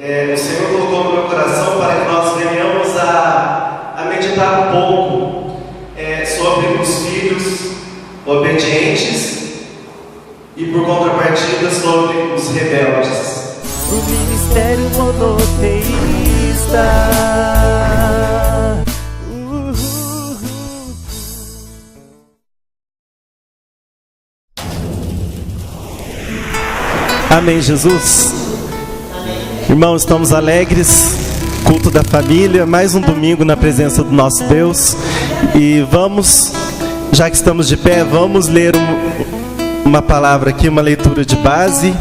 O Senhor colocou no meu coração para que nós venhamos a meditar um pouco sobre os filhos obedientes e, por contrapartida, sobre os rebeldes. O ministério monoteísta. Amém, Jesus. Irmãos, estamos alegres, culto da família, mais um domingo na presença do nosso Deus. E vamos, já que estamos de pé, vamos ler uma palavra aqui, uma leitura de base,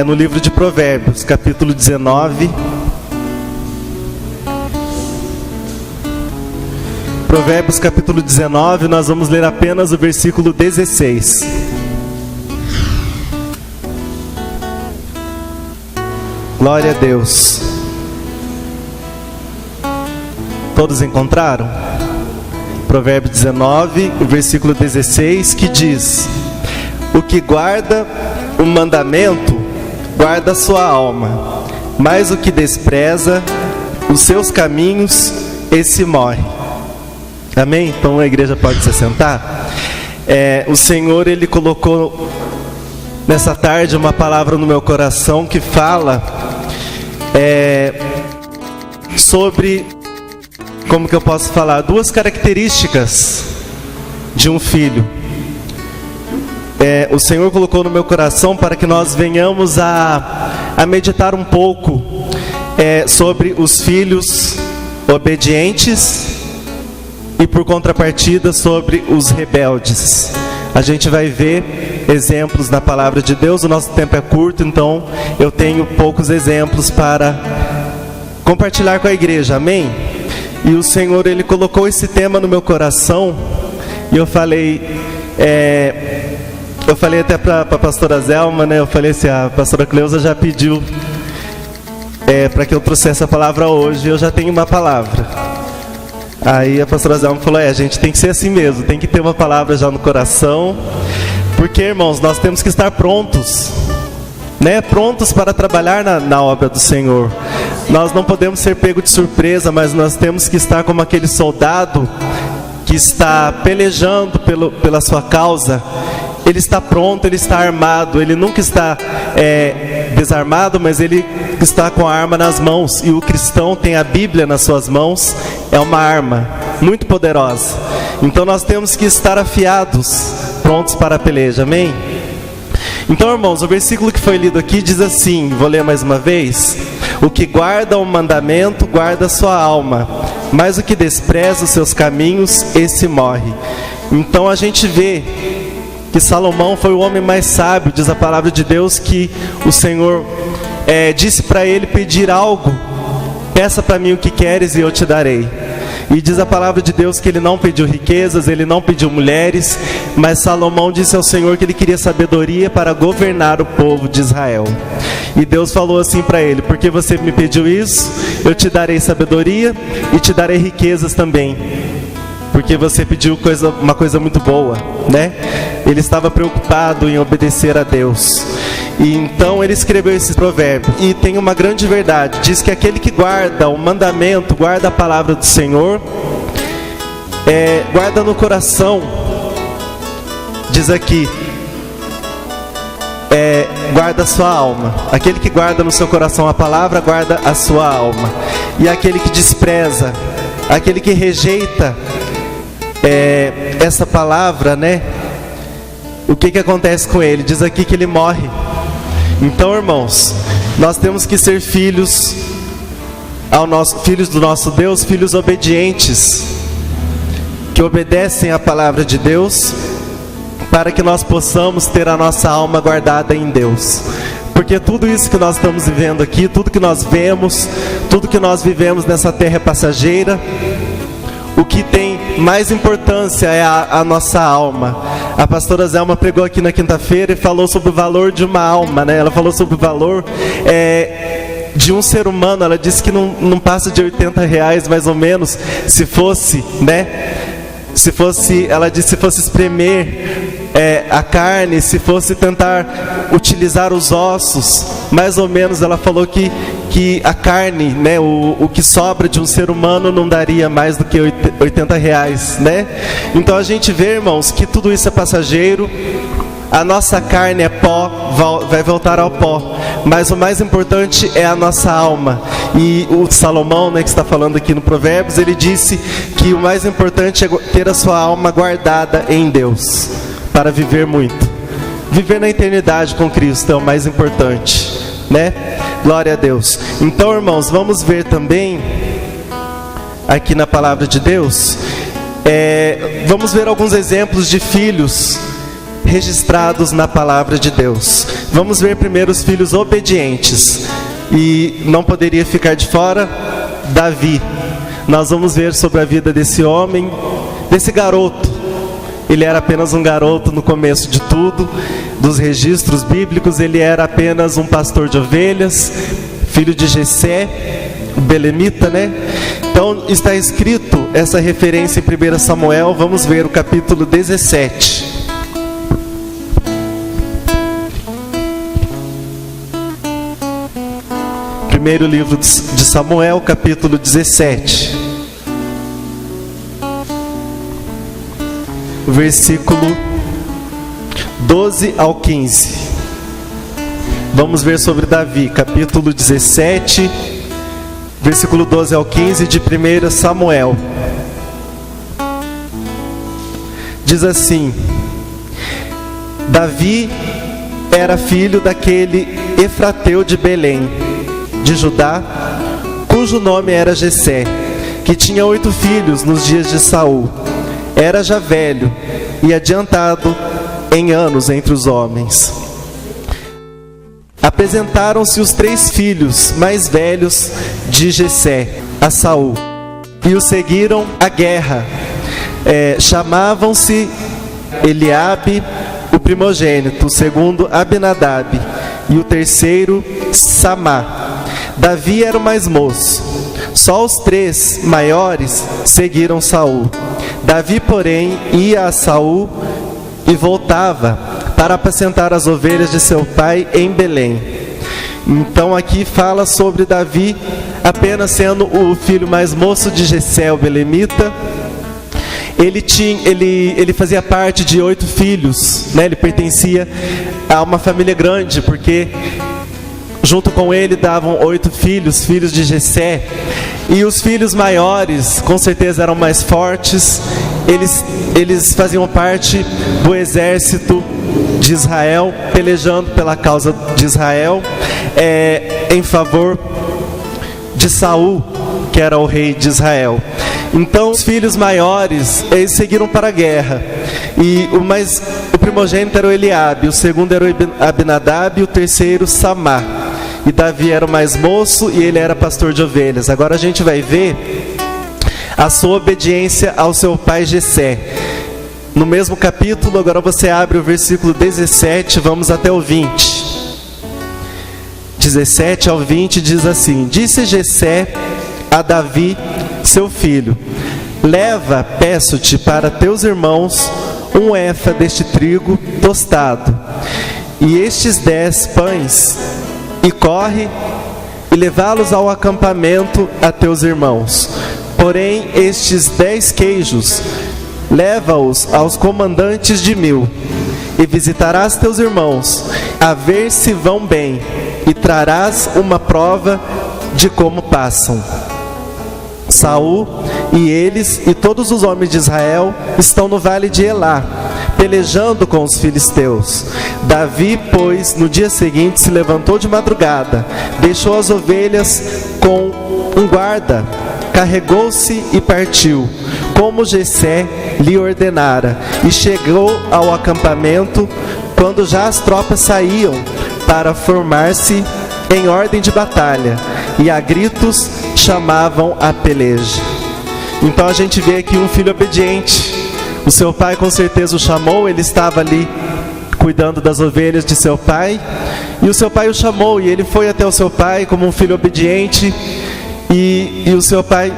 no livro de Provérbios, capítulo 19. Provérbios, capítulo 19, nós vamos ler apenas o versículo 16. Glória a Deus. Todos encontraram? Provérbios 19, o versículo 16, que diz: o que guarda o mandamento, guarda a sua alma, mas o que despreza os seus caminhos, esse morre. Amém? Então a igreja pode se sentar. O Senhor, Ele colocou nessa tarde uma palavra no meu coração que fala sobre, como que eu posso falar, duas características de um filho. O Senhor colocou no meu coração para que nós venhamos a meditar um pouco sobre os filhos obedientes e, por contrapartida, sobre os rebeldes. A gente vai ver exemplos na palavra de Deus. O nosso tempo é curto, então eu tenho poucos exemplos para compartilhar com a igreja, amém? E o Senhor, Ele colocou esse tema no meu coração, e eu falei até para a pastora Zelma, né? Eu falei assim, a pastora Cleusa já pediu para que eu trouxesse a palavra hoje, eu já tenho uma palavra. Aí a pastora Zelma falou, a gente tem que ser assim mesmo, tem que ter uma palavra já no coração, porque, irmãos, nós temos que estar prontos, né? Prontos para trabalhar na obra do Senhor. Nós não podemos ser pego de surpresa, mas nós temos que estar como aquele soldado que está pelejando pela sua causa. Ele está pronto, ele está armado, ele nunca está desarmado, mas ele está com a arma nas mãos. E o cristão tem a Bíblia nas suas mãos, é uma arma muito poderosa. Então nós temos que estar afiados, prontos para a peleja, amém? Então, irmãos, o versículo que foi lido aqui diz assim, vou ler mais uma vez: o que guarda o mandamento, guarda a sua alma, mas o que despreza os seus caminhos, esse morre. Então a gente vê que Salomão foi o homem mais sábio. Diz a palavra de Deus que o Senhor disse para ele pedir algo: peça para mim o que queres e eu te darei. E diz a palavra de Deus que ele não pediu riquezas, ele não pediu mulheres, mas Salomão disse ao Senhor que ele queria sabedoria para governar o povo de Israel. E Deus falou assim para ele: porque você me pediu isso, eu te darei sabedoria e te darei riquezas também, porque você pediu uma coisa muito boa, né? Ele estava preocupado em obedecer a Deus. E então ele escreveu esse provérbio. E tem uma grande verdade. Diz que aquele que guarda o mandamento, guarda a palavra do Senhor, guarda no coração. Diz aqui, guarda a sua alma. Aquele que guarda no seu coração a palavra, guarda a sua alma. E aquele que despreza, aquele que rejeita essa palavra, né? O que acontece com ele? Diz aqui que ele morre. Então, irmãos, nós temos que ser filhos do nosso Deus, filhos obedientes, que obedecem à palavra de Deus, para que nós possamos ter a nossa alma guardada em Deus. Porque tudo isso que nós estamos vivendo aqui, tudo que nós vemos, tudo que nós vivemos nessa terra é passageira. O que tem mais importância é a nossa alma. A pastora Zelma pregou aqui na quinta-feira e falou sobre o valor de uma alma, né? Ela falou sobre o valor de um ser humano. Ela disse que não passa de R$80 mais ou menos, se fosse, né? Ela disse, se fosse espremer a carne, se fosse tentar utilizar os ossos, mais ou menos ela falou que a carne, né, o que sobra de um ser humano não daria mais do que R$80, né? Então a gente vê, irmãos, que tudo isso é passageiro. A nossa carne é pó, vai voltar ao pó. Mas o mais importante é a nossa alma. E o Salomão, né, que está falando aqui no Provérbios, ele disse que o mais importante é ter a sua alma guardada em Deus, para viver muito. Viver na eternidade com Cristo é o mais importante, né? Glória a Deus. Então, irmãos, vamos ver também aqui na palavra de Deus, vamos ver alguns exemplos de filhos registrados na palavra de Deus. Vamos ver primeiro os filhos obedientes. E não poderia ficar de fora Davi. Nós vamos ver sobre a vida desse homem, desse garoto. Ele era apenas um garoto no começo de tudo, dos registros bíblicos. Ele era apenas um pastor de ovelhas, filho de Jessé, o belemita, né? Então está escrito essa referência em 1 Samuel. Vamos ver o capítulo 17. Primeiro livro de Samuel, capítulo 17, versículo 12 ao 15. Vamos ver sobre Davi, capítulo 17, versículo 12 ao 15 de 1 Samuel. Diz assim: Davi era filho daquele Efrateu de Belém, de Judá, cujo nome era Jessé, que tinha 8 filhos nos dias de Saul. Era já velho e adiantado em anos entre os homens. Apresentaram-se os 3 filhos mais velhos de Jessé a Saul, e o seguiram à guerra. Chamavam-se Eliabe, o primogênito, o segundo Abinadab, e o terceiro Samá. Davi era o mais moço. Só os 3 maiores seguiram Saul. Davi, porém, ia a Saul e voltava para apacentar as ovelhas de seu pai em Belém. Então aqui fala sobre Davi apenas sendo o filho mais moço de Jessé, o belemita. Ele fazia parte de 8 filhos, né? Ele pertencia a uma família grande, porque junto com ele davam 8 filhos, filhos de Jessé. E os filhos maiores, com certeza, eram mais fortes. Eles faziam parte do exército de Israel, pelejando pela causa de Israel, em favor de Saul, que era o rei de Israel. Então os filhos maiores, eles seguiram para a guerra. E o primogênito era o Eliabe, o segundo era o Abinadab e o terceiro Samá. E Davi era o mais moço e ele era pastor de ovelhas. Agora a gente vai ver a sua obediência ao seu pai Jessé. No mesmo capítulo, agora você abre o versículo 17, vamos até o 20. 17 ao 20 diz assim: Disse Jessé a Davi, seu filho: Leva, peço-te, para teus irmãos 1 efa deste trigo tostado, e estes 10 pães, e corre e levá-los ao acampamento a teus irmãos. Porém, estes 10 queijos, leva-os aos comandantes de 1000, e visitarás teus irmãos, a ver se vão bem, e trarás uma prova de como passam. Saul e eles e todos os homens de Israel estão no vale de Elá, pelejando com os filisteus. Davi, pois, no dia seguinte se levantou de madrugada, deixou as ovelhas com um guarda, carregou-se e partiu, como Jessé lhe ordenara, e chegou ao acampamento quando já as tropas saíam para formar-se em ordem de batalha, e a gritos chamavam a peleja. Então a gente vê aqui um filho obediente. O seu pai com certeza o chamou, ele estava ali cuidando das ovelhas de seu pai, e o seu pai o chamou, e ele foi até o seu pai como um filho obediente, e o seu pai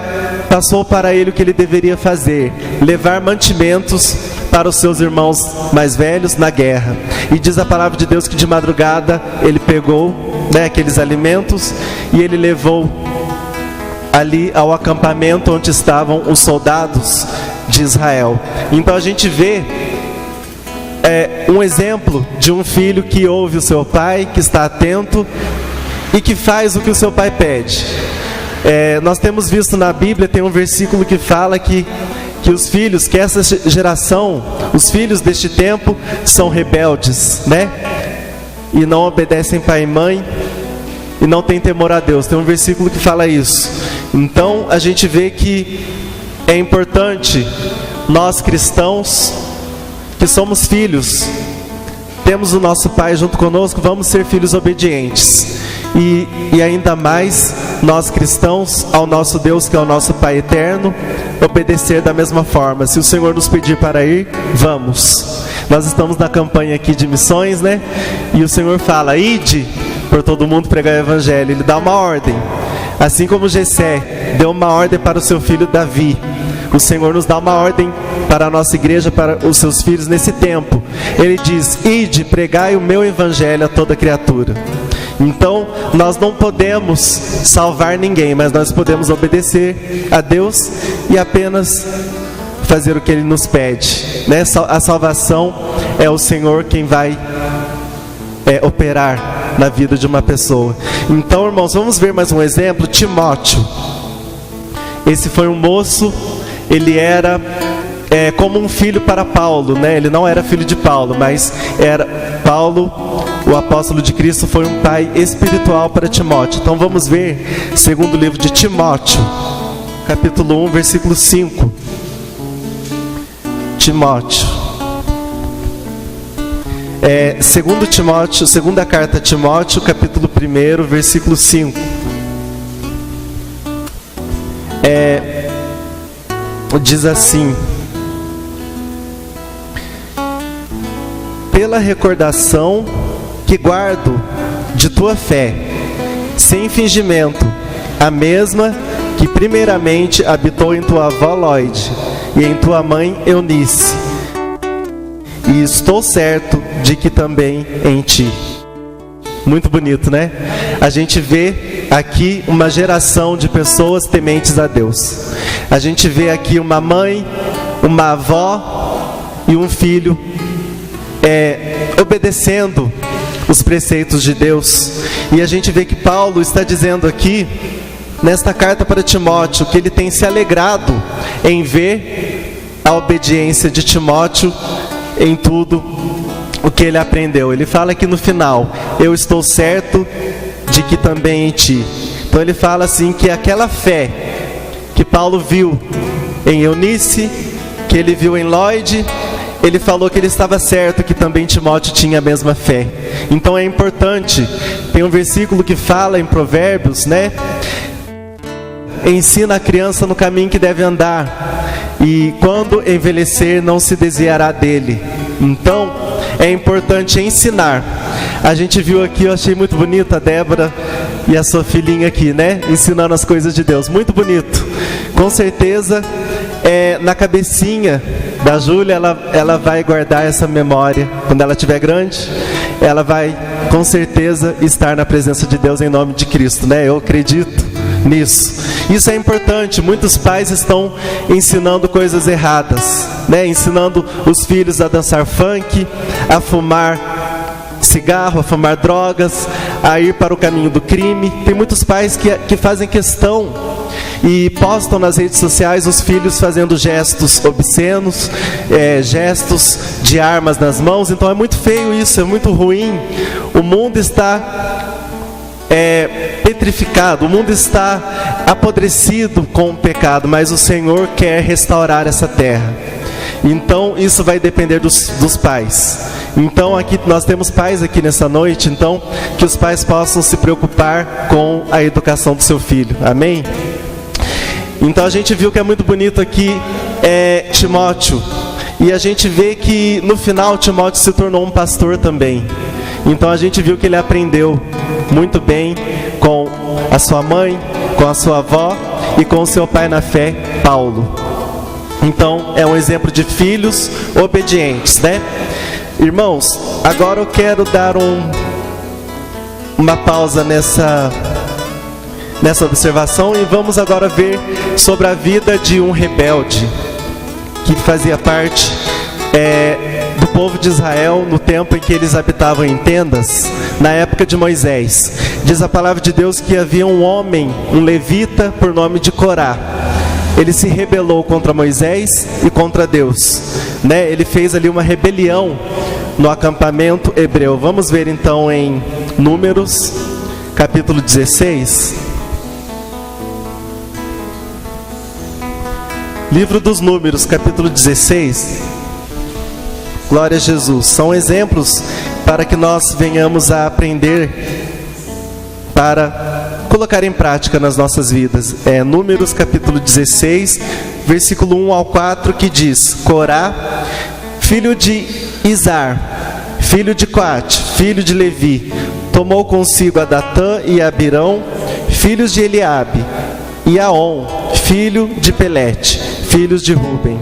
passou para ele o que ele deveria fazer: levar mantimentos para os seus irmãos mais velhos na guerra. E diz a palavra de Deus que de madrugada ele pegou, né, aqueles alimentos e ele levou ali ao acampamento onde estavam os soldados de Israel. Então a gente vê um exemplo de um filho que ouve o seu pai, que está atento e que faz o que o seu pai pede. Nós temos visto na Bíblia, tem um versículo que fala que os filhos, que essa geração, os filhos deste tempo são rebeldes, né? E não obedecem pai e mãe e não têm temor a Deus. Tem um versículo que fala isso. Então a gente vê que é importante nós cristãos, que somos filhos, temos o nosso pai junto conosco, vamos ser filhos obedientes. E ainda mais nós cristãos ao nosso Deus, que é o nosso Pai eterno, obedecer da mesma forma. Se o Senhor nos pedir para ir, vamos. Nós estamos na campanha aqui de missões, né? E o Senhor fala: ide por todo mundo pregar o evangelho. Ele dá uma ordem, assim como Jessé deu uma ordem para o seu filho Davi. O Senhor nos dá uma ordem para a nossa igreja, para os seus filhos nesse tempo. Ele diz: ide, pregai o meu evangelho a toda criatura. Então, nós não podemos salvar ninguém, mas nós podemos obedecer a Deus e apenas fazer o que Ele nos pede, né? A salvação é o Senhor quem vai operar na vida de uma pessoa. Então, irmãos, vamos ver mais um exemplo. Timóteo. Esse foi um moço, ele era como um filho para Paulo, né? Ele não era filho de Paulo, mas era Paulo, o apóstolo de Cristo, foi um pai espiritual para Timóteo. Então vamos ver, segundo livro de Timóteo, capítulo 1, versículo 5. Timóteo. Segundo Timóteo, segunda carta a Timóteo, capítulo 1, versículo 5. Diz assim: pela recordação que guardo de tua fé, sem fingimento, a mesma que primeiramente habitou em tua avó Lóide e em tua mãe Eunice, e estou certo de que também em ti. Muito bonito, né? A gente vê aqui uma geração de pessoas tementes a Deus. A gente vê aqui uma mãe, uma avó e um filho obedecendo os preceitos de Deus. E a gente vê que Paulo está dizendo aqui, nesta carta para Timóteo, que ele tem se alegrado em ver a obediência de Timóteo em tudo o que ele aprendeu. Ele fala aqui no final: eu estou certo de que também em ti. Então ele fala assim, que aquela fé que Paulo viu em Eunice, que ele viu em Lóide, ele falou que ele estava certo que também Timóteo tinha a mesma fé. Então é importante, tem um versículo que fala em Provérbios, né? Ensina a criança no caminho que deve andar, e quando envelhecer não se desviará dele. Então é importante ensinar. A gente viu aqui, eu achei muito bonito a Débora e a sua filhinha aqui, né? Ensinando as coisas de Deus, muito bonito. Com certeza, na cabecinha da Júlia, ela vai guardar essa memória. Quando ela estiver grande, ela vai com certeza estar na presença de Deus em nome de Cristo, né? Eu acredito nisso. Isso é importante. Muitos pais estão ensinando coisas erradas, né? Ensinando os filhos a dançar funk, a fumar cigarro, a fumar drogas, a ir para o caminho do crime. Tem muitos pais que fazem questão e postam nas redes sociais os filhos fazendo gestos obscenos, gestos de armas nas mãos. Então é muito feio isso, é muito ruim. O mundo está petrificado, o mundo está apodrecido com o pecado, mas o Senhor quer restaurar essa terra. Então isso vai depender dos pais. Então aqui nós temos pais aqui nessa noite, então que os pais possam se preocupar com a educação do seu filho. Amém? Então a gente viu que é muito bonito aqui Timóteo, e a gente vê que no final Timóteo se tornou um pastor também. Então a gente viu que ele aprendeu muito bem com a sua mãe, com a sua avó e com o seu pai na fé, Paulo. Então, é um exemplo de filhos obedientes, né? Irmãos, agora eu quero dar uma pausa nessa observação e vamos agora ver sobre a vida de um rebelde que fazia parte do povo de Israel no tempo em que eles habitavam em tendas, na época de Moisés. Diz a palavra de Deus que havia um homem, um levita, por nome de Corá. Ele se rebelou contra Moisés e contra Deus, né? Ele fez ali uma rebelião no acampamento hebreu. Vamos ver então em Números, capítulo 16. Livro dos Números, capítulo 16. Glória a Jesus. São exemplos para que nós venhamos a aprender, para colocar em prática nas nossas vidas. Números capítulo 16, versículo 1 ao 4, que diz: Corá, filho de Izar, filho de Coate, filho de Levi, tomou consigo a Datã e a Abirão, filhos de Eliabe, e Aon, filho de Pelete, filhos de Ruben.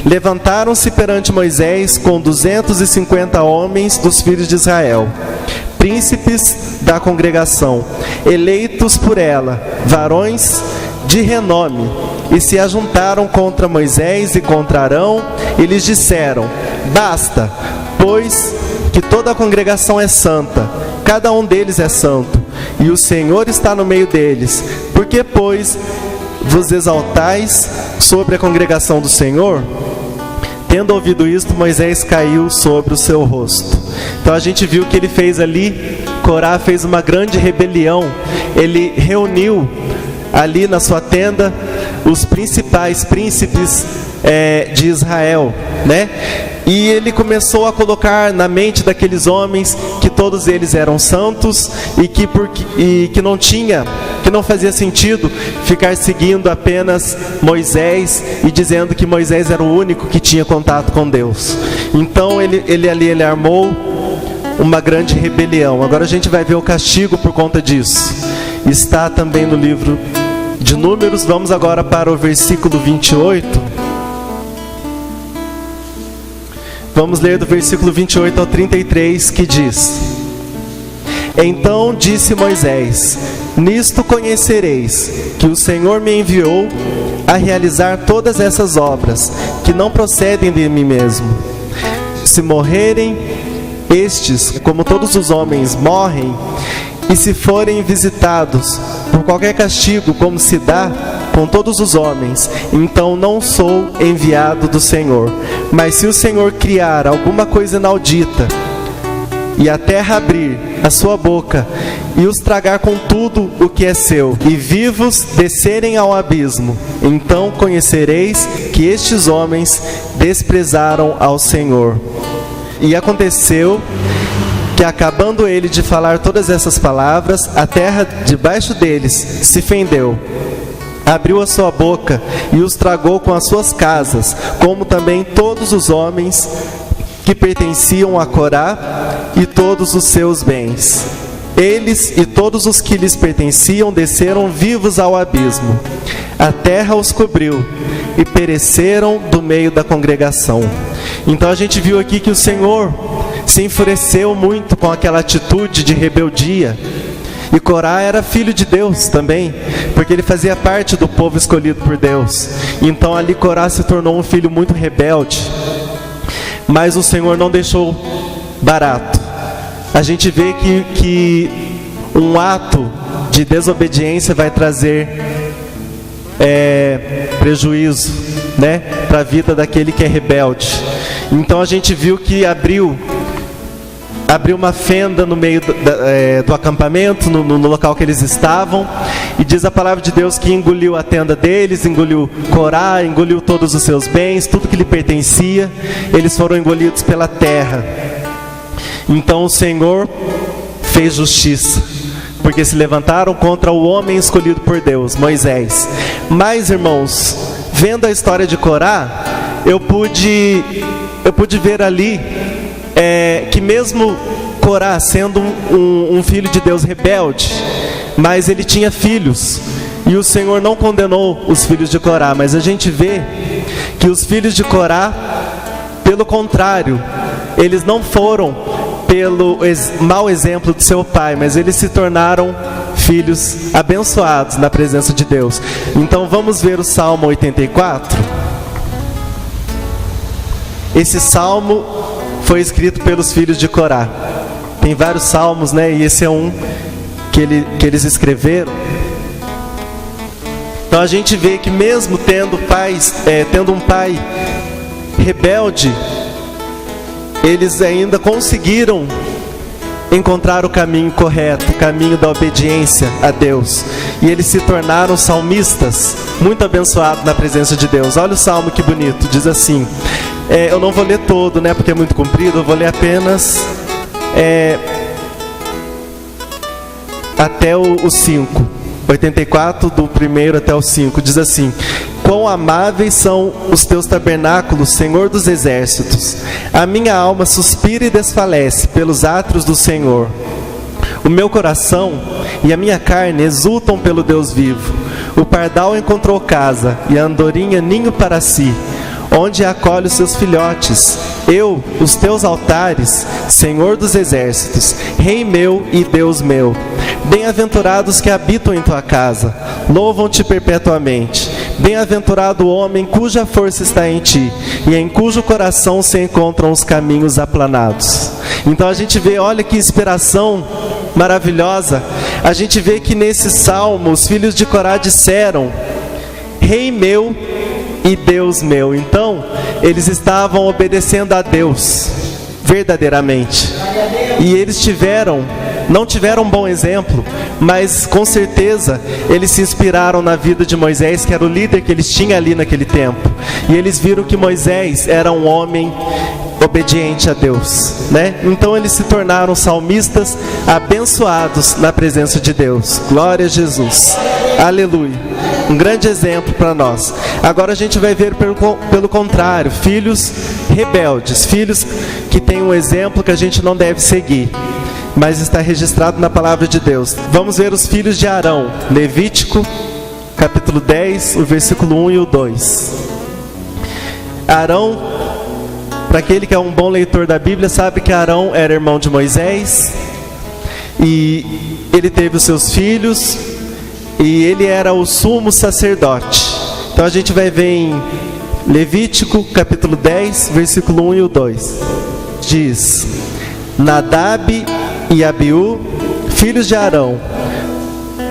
Levantaram-se perante Moisés com 250 homens dos filhos de Israel, príncipes da congregação, eleitos por ela, varões de renome, e se ajuntaram contra Moisés e contra Arão, e lhes disseram: basta, pois que toda a congregação é santa, cada um deles é santo, e o Senhor está no meio deles. Por que, pois, vos exaltais sobre a congregação do Senhor? Tendo ouvido isto, Moisés caiu sobre o seu rosto. Então a gente viu que ele fez ali, Corá fez uma grande rebelião. Ele reuniu ali na sua tenda os principais príncipes de Israel, né? E ele começou a colocar na mente daqueles homens que todos eles eram santos e que não fazia sentido ficar seguindo apenas Moisés e dizendo que Moisés era o único que tinha contato com Deus. Então ele armou uma grande rebelião. Agora a gente vai ver o castigo por conta disso. Está também no livro de Números. Vamos agora para o versículo 28. Vamos ler do versículo 28 ao 33, que diz: Então disse Moisés: Nisto conhecereis que o Senhor me enviou a realizar todas essas obras, que não procedem de mim mesmo. Se morrerem estes, como todos os homens morrem, e se forem visitados por qualquer castigo, como se dá com todos os homens, então não sou enviado do Senhor. Mas se o Senhor criar alguma coisa inaudita, e a terra abrir a sua boca, e os tragar com tudo o que é seu, e vivos descerem ao abismo, então conhecereis que estes homens desprezaram ao Senhor. E aconteceu que, acabando ele de falar todas essas palavras, a terra debaixo deles se fendeu, abriu a sua boca e os tragou com as suas casas, como também todos os homens que pertenciam a Corá e todos os seus bens. Eles e todos os que lhes pertenciam desceram vivos ao abismo. A terra os cobriu e pereceram do meio da congregação. Então a gente viu aqui que o Senhor se enfureceu muito com aquela atitude de rebeldia. E Corá era filho de Deus também, porque ele fazia parte do povo escolhido por Deus. Então ali Corá se tornou um filho muito rebelde. Mas o Senhor não deixou barato. A gente vê que um ato de desobediência vai trazer prejuízo, né, para a vida daquele que é rebelde. Então a gente viu que abriu uma fenda no meio do acampamento, no local que eles estavam, e diz a palavra de Deus que engoliu a tenda deles, engoliu Corá, engoliu todos os seus bens, tudo que lhe pertencia. Eles foram engolidos pela terra. Então o Senhor fez justiça, porque se levantaram contra o homem escolhido por Deus, Moisés. Mas, irmãos, vendo a história de Corá, eu pude ver ali que mesmo Corá sendo um filho de Deus rebelde, mas ele tinha filhos E o Senhor não condenou os filhos de Corá, mas a gente vê que os filhos de Corá, pelo contrário, eles não foram pelo mau exemplo do seu pai, mas eles se tornaram filhos abençoados na presença de Deus. Então vamos ver o Salmo 84. Esse salmo foi escrito pelos filhos de Corá. Tem vários salmos, né? E esse é um que eles escreveram. Então a gente vê que mesmo tendo um pai rebelde, eles ainda conseguiram encontrar o caminho correto, o caminho da obediência a Deus. E eles se tornaram salmistas, muito abençoados na presença de Deus. Olha o salmo que bonito, diz assim, eu não vou ler todo, né, porque é muito comprido, eu vou ler apenas até o 5. 84, do 1 até o 5, diz assim: quão amáveis são os teus tabernáculos, Senhor dos exércitos. A minha alma suspira e desfalece pelos átrios do Senhor. O meu coração e a minha carne exultam pelo Deus vivo. O pardal encontrou casa e a andorinha ninho para si, onde acolhe os seus filhotes. Eu, os teus altares, Senhor dos exércitos, Rei meu e Deus meu. Bem-aventurados que habitam em tua casa, louvam-te perpetuamente. Bem-aventurado o homem cuja força está em ti, e em cujo coração se encontram os caminhos aplanados. Então a gente vê, olha que inspiração maravilhosa. A gente vê que nesse salmo os filhos de Corá disseram: Rei meu e Deus meu. Então eles estavam obedecendo a Deus verdadeiramente. E eles não tiveram um bom exemplo, mas com certeza eles se inspiraram na vida de Moisés, que era o líder que eles tinham ali naquele tempo. E eles viram que Moisés era um homem obediente a Deus, né? Então eles se tornaram salmistas abençoados na presença de Deus. Glória a Jesus. Aleluia. Um grande exemplo para nós. Agora a gente vai ver pelo contrário, filhos rebeldes, filhos que têm um exemplo que a gente não deve seguir, mas está registrado na palavra de Deus. Vamos ver os filhos de Arão. Levítico, capítulo 10, o versículo 1 e o 2. Arão, para aquele que é um bom leitor da Bíblia, sabe que Arão era irmão de Moisés, e ele teve os seus filhos, e ele era o sumo sacerdote. Então a gente vai ver em Levítico, capítulo 10, versículo 1 e o 2. Diz: Nadab e Abiú, filhos de Arão,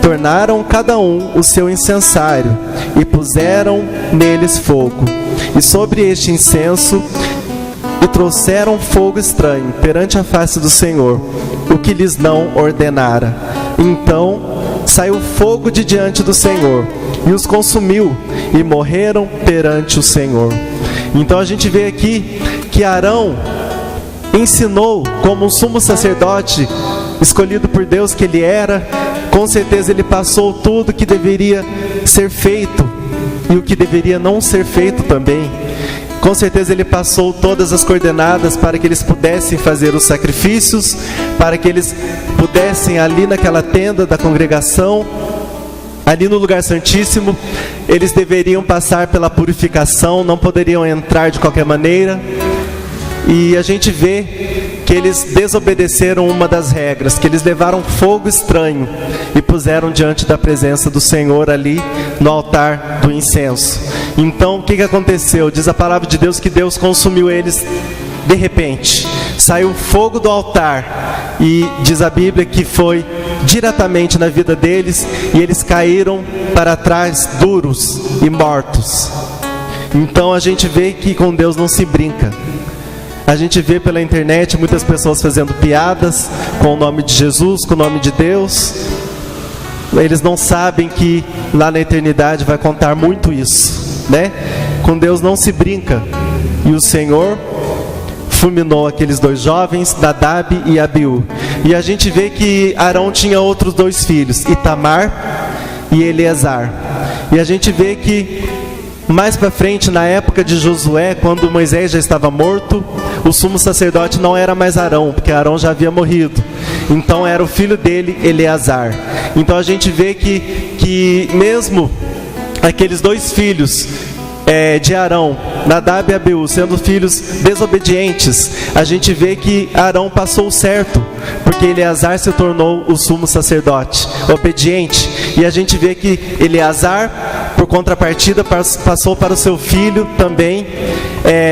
tornaram cada um o seu incensário e puseram neles fogo, e sobre este incenso e trouxeram fogo estranho perante a face do Senhor, o que lhes não ordenara. Então saiu fogo de diante do Senhor e os consumiu, e morreram perante o Senhor. Então a gente vê aqui que Arão ensinou, como um sumo sacerdote escolhido por Deus que ele era. Com certeza ele passou tudo que deveria ser feito e o que deveria não ser feito também. Com certeza ele passou todas as coordenadas para que eles pudessem fazer os sacrifícios, para que eles pudessem ali naquela tenda da congregação, ali no lugar santíssimo, eles deveriam passar pela purificação, não poderiam entrar de qualquer maneira. E a gente vê que eles desobedeceram uma das regras, que eles levaram fogo estranho e puseram diante da presença do Senhor ali no altar do incenso. Então o que aconteceu? Diz a palavra de Deus que Deus consumiu eles de repente. Saiu fogo do altar, e diz a Bíblia que foi diretamente na vida deles, e eles caíram para trás duros e mortos. Então a gente vê que com Deus não se brinca. A gente vê pela internet muitas pessoas fazendo piadas com o nome de Jesus, com o nome de Deus. Eles não sabem que lá na eternidade vai contar muito isso, né? Com Deus não se brinca. E o Senhor fulminou aqueles dois jovens, Nadab e Abiú. E a gente vê que Arão tinha outros dois filhos, Itamar e Eleazar. E a gente vê que mais para frente, na época de Josué, quando Moisés já estava morto, o sumo sacerdote não era mais Arão, porque Arão já havia morrido. Então era o filho dele, Eleazar. Então a gente vê que mesmo aqueles dois filhos de Arão, Nadab e Abiú, sendo filhos desobedientes, a gente vê que Arão passou o certo, porque Eleazar se tornou o sumo sacerdote, obediente. E a gente vê que Eleazar, por contrapartida, passou para o seu filho também,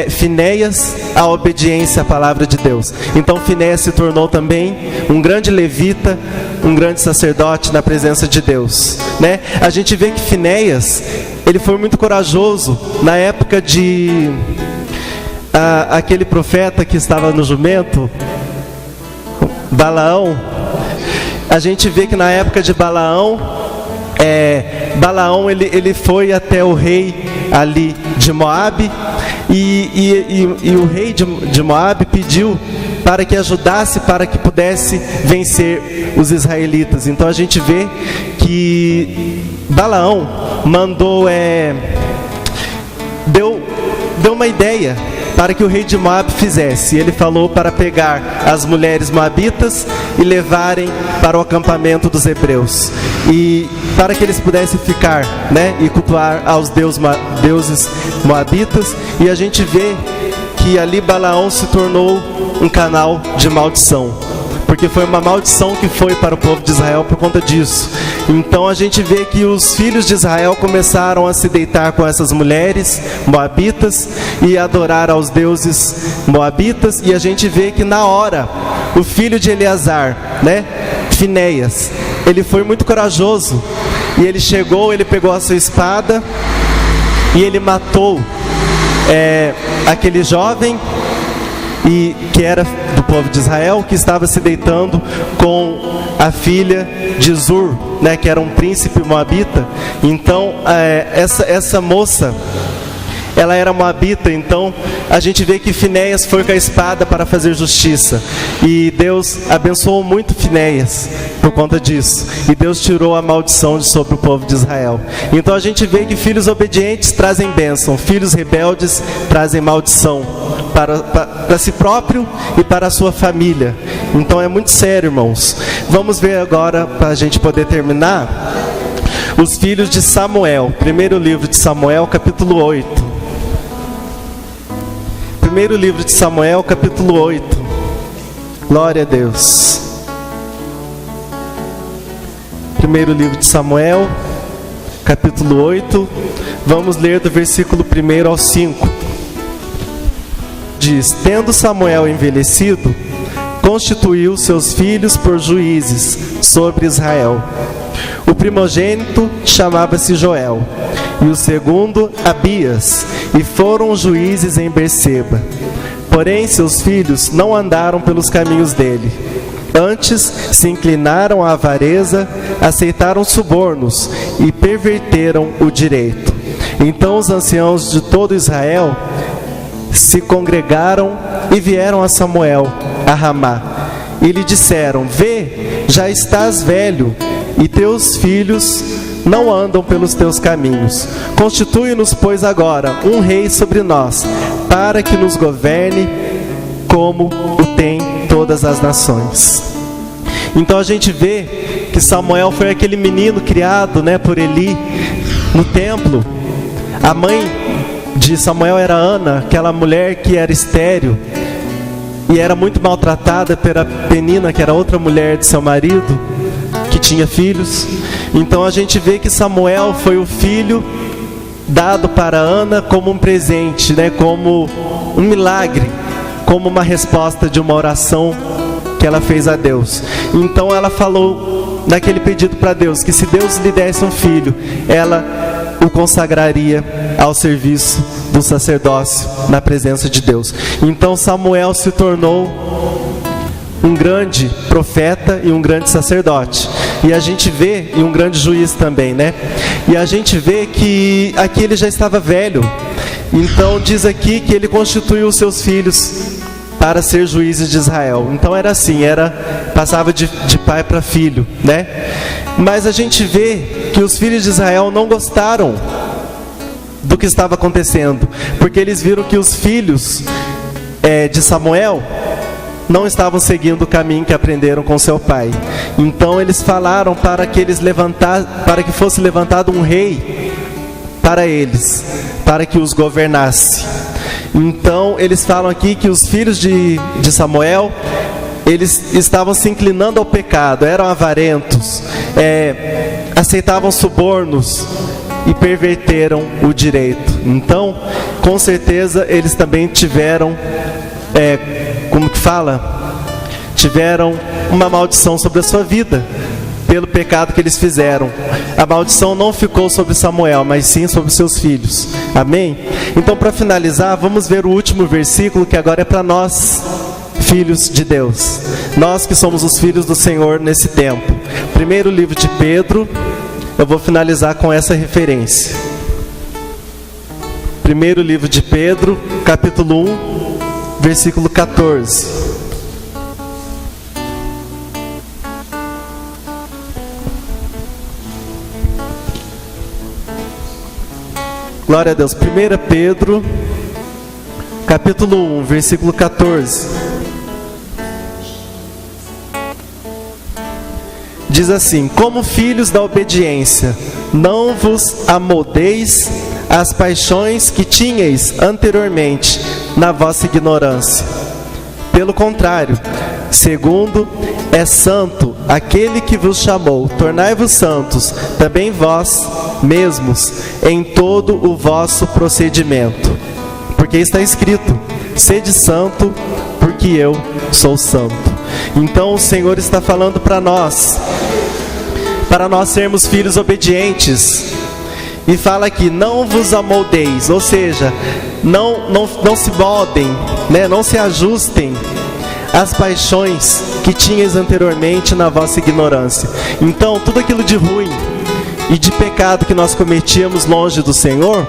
Finéias, a obediência à palavra de Deus. Então Finéias se tornou também um grande levita, um grande sacerdote na presença de Deus, né? A gente vê que Finéias, ele foi muito corajoso na época de aquele profeta que estava no jumento, Balaão. A gente vê que na época de Balaão, ele foi até o rei ali de Moabe, e o rei de Moabe pediu para que ajudasse, para que pudesse vencer os israelitas. Então a gente vê que Balaão mandou, deu uma ideia para que o rei de Moabe fizesse. Ele falou para pegar as mulheres moabitas e levarem para o acampamento dos hebreus, e para que eles pudessem ficar, né, e cultuar aos deuses moabitas. E a gente vê que ali Balaão se tornou um canal de maldição, porque foi uma maldição que foi para o povo de Israel por conta disso. Então a gente vê que os filhos de Israel começaram a se deitar com essas mulheres moabitas e adorar aos deuses moabitas. E a gente vê que na hora, o filho de Eleazar, né, Finéias, ele foi muito corajoso, e ele chegou, ele pegou a sua espada e ele matou aquele jovem, e que era do povo de Israel, que estava se deitando com a filha de Zur, né, que era um príncipe moabita. Então essa moça, ela era moabita. Então a gente vê que Finéias foi com a espada para fazer justiça, e Deus abençoou muito Finéias por conta disso, e Deus tirou a maldição de sobre o povo de Israel. Então a gente vê que filhos obedientes trazem bênção, filhos rebeldes trazem maldição para si próprio e para a sua família. Então é muito sério, irmãos. Vamos ver agora, para a gente poder terminar, os filhos de Samuel. Primeiro livro de Samuel, capítulo 8. Primeiro livro de Samuel, capítulo 8. Glória a Deus. Primeiro livro de Samuel, capítulo 8. Vamos ler do versículo 1 ao 5. Diz: tendo Samuel envelhecido, constituiu seus filhos por juízes sobre Israel. O primogênito chamava-se Joel, e o segundo Abias, e foram juízes em Berseba. Porém seus filhos não andaram pelos caminhos dele. Antes se inclinaram à avareza, aceitaram subornos e perverteram o direito. Então os anciãos de todo Israel se congregaram e vieram a Samuel a Ramá, e lhe disseram: vê, já estás velho, e teus filhos não andam pelos teus caminhos. Constitui-nos, pois, agora um rei sobre nós, para que nos governe como o tem todas as nações. Então a gente vê que Samuel foi aquele menino criado, né, por Eli no templo. A mãe de Samuel era Ana, aquela mulher que era estéril e era muito maltratada pela Penina, que era outra mulher de seu marido, que tinha filhos. Então a gente vê que Samuel foi o filho dado para Ana como um presente, né, como um milagre, como uma resposta de uma oração que ela fez a Deus. Então ela falou naquele pedido para Deus, que se Deus lhe desse um filho, ela o consagraria ao serviço do sacerdócio na presença de Deus. Então Samuel se tornou um grande profeta e um grande sacerdote. E a gente vê, e um grande juiz também, né? E a gente vê que aqui ele já estava velho. Então diz aqui que ele constituiu os seus filhos para ser juízes de Israel. Então era assim, passava de pai para filho, né? Mas a gente vê que os filhos de Israel não gostaram do que estava acontecendo, porque eles viram que os filhos de Samuel não estavam seguindo o caminho que aprenderam com seu pai. Então eles falaram para que fosse levantado um rei para eles, para que os governasse. Então eles falam aqui que os filhos de Samuel, eles estavam se inclinando ao pecado, eram avarentos, aceitavam subornos e perverteram o direito. Então, com certeza, eles também tiveram, tiveram uma maldição sobre a sua vida, pelo pecado que eles fizeram. A maldição não ficou sobre Samuel, mas sim sobre seus filhos. Amém? Então, para finalizar, vamos ver o último versículo, que agora é para nós, filhos de Deus. Nós que somos os filhos do Senhor nesse tempo. Primeiro livro de Pedro, eu vou finalizar com essa referência. Primeiro livro de Pedro, capítulo 1, versículo 14. Glória a Deus. 1 Pedro, capítulo 1, versículo 14. Diz assim: como filhos da obediência, não vos amoldeis às paixões que tinhais anteriormente na vossa ignorância. Pelo contrário, segundo é santo aquele que vos chamou, tornai-vos santos também vós mesmos em todo o vosso procedimento. Porque está escrito: sede santo, porque eu sou santo. Então o Senhor está falando para nós sermos filhos obedientes. E fala aqui: não vos amoldeis, ou seja, não se moldem, né? Não se ajustem às paixões que tinhas anteriormente na vossa ignorância. Então, tudo aquilo de ruim e de pecado que nós cometíamos longe do Senhor,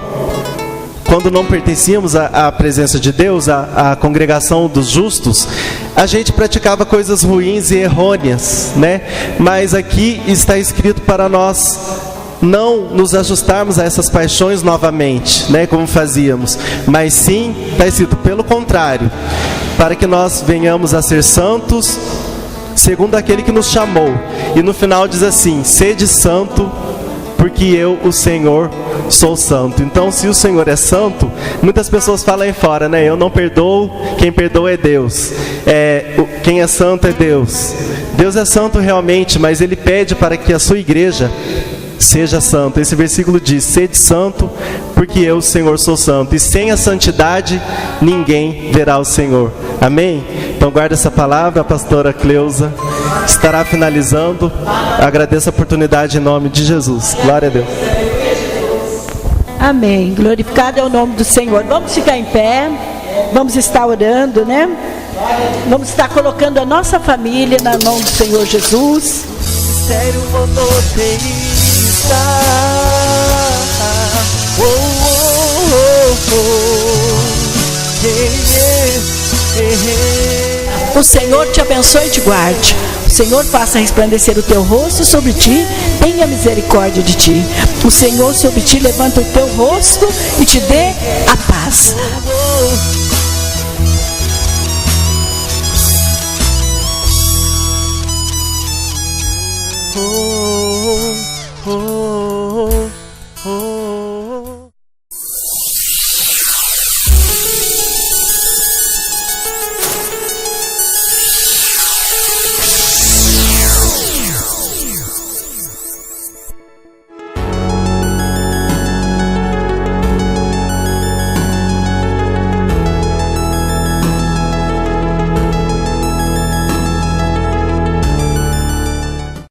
quando não pertencíamos à presença de Deus, à congregação dos justos, a gente praticava coisas ruins e errôneas, né? Mas aqui está escrito para nós não nos ajustarmos a essas paixões novamente, né, como fazíamos, mas sim, está escrito, pelo contrário, para que nós venhamos a ser santos, segundo aquele que nos chamou. E no final diz assim: sede santo, porque eu, o Senhor, sou santo. Então, se o Senhor é santo, muitas pessoas falam aí fora, né? Eu não perdoo, quem perdoa é Deus. Quem é santo é Deus. Deus é santo realmente, mas Ele pede para que a sua igreja seja santo. Esse versículo diz: sede santo, porque eu, o Senhor, sou santo. E sem a santidade, ninguém verá o Senhor. Amém? Então guarda essa palavra. A pastora Cleusa estará finalizando. Agradeço a oportunidade em nome de Jesus. Glória a Deus. Amém. Glorificado é o nome do Senhor. Vamos ficar em pé. Vamos estar orando, né? Vamos estar colocando a nossa família na mão do Senhor Jesus. Mistério monoteísta. Oh, oh, oh, oh. O Senhor te abençoe e te guarde. O Senhor faça resplandecer o teu rosto sobre ti, tenha misericórdia de ti. O Senhor sobre ti levanta o teu rosto e te dê a paz.